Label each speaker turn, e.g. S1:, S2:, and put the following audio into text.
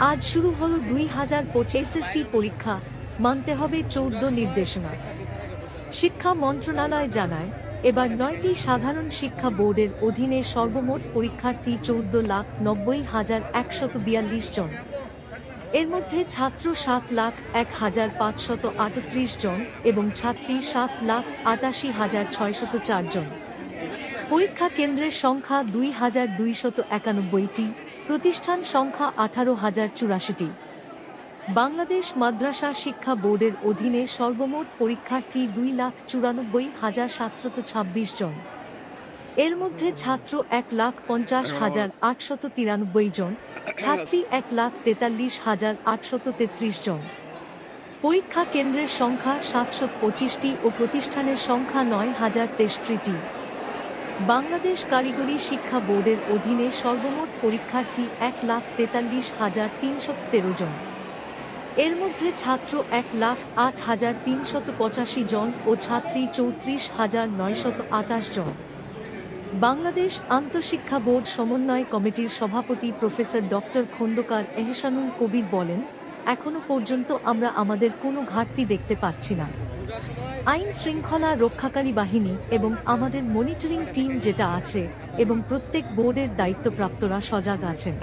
S1: আজ শুরু হলো 2025 এসএসসি পরীক্ষা, মানতে হবে 14 নির্দেশনা। শিক্ষা মন্ত্রণালয় জানায়, এবার 9টি সাধারণ শিক্ষা বোর্ডের অধীনে সর্বমোট পরীক্ষার্থী 14,90,142 জন। এর মধ্যে ছাত্র 7,01,538 জন এবং ছাত্রী 7,88,604 জন। পরীক্ষা কেন্দ্রের সংখ্যা 2,291টি, প্রতিষ্ঠান সংখ্যা 18,084টি। বাংলাদেশ মাদ্রাসা শিক্ষা বোর্ডের অধীনে সর্বমোট পরীক্ষার্থী 2,94,726 জন। এর মধ্যে ছাত্র 1,50,893 জন, ছাত্রী 1,43,833 জন। পরীক্ষা কেন্দ্রের সংখ্যা 725টি ও প্রতিষ্ঠানের সংখ্যা 9,063টি। বাংলাদেশ কারিগরি শিক্ষা বোর্ডের অধীনে সর্বমোট পরীক্ষার্থী 1,43,313 জন। এর মধ্যে ছাত্র 1,08,385 জন ও ছাত্রী 34,928 জন। বাংলাদেশ আন্তঃশিক্ষা বোর্ড সমন্বয় কমিটির সভাপতি প্রফেসর ডক্টর খোন্দকার এহসানুল কবির বলেন, এখনো পর্যন্ত আমরা আমাদের কোনো ঘাটতি দেখতে পাচ্ছি না। আইন শৃঙ্খলা রক্ষাকারী বাহিনী এবং আমাদের মনিটরিং টিম যেটা আছে এবং প্রত্যেক বোর্ডের দায়িত্বপ্রাপ্তরা সজাগ আছেন।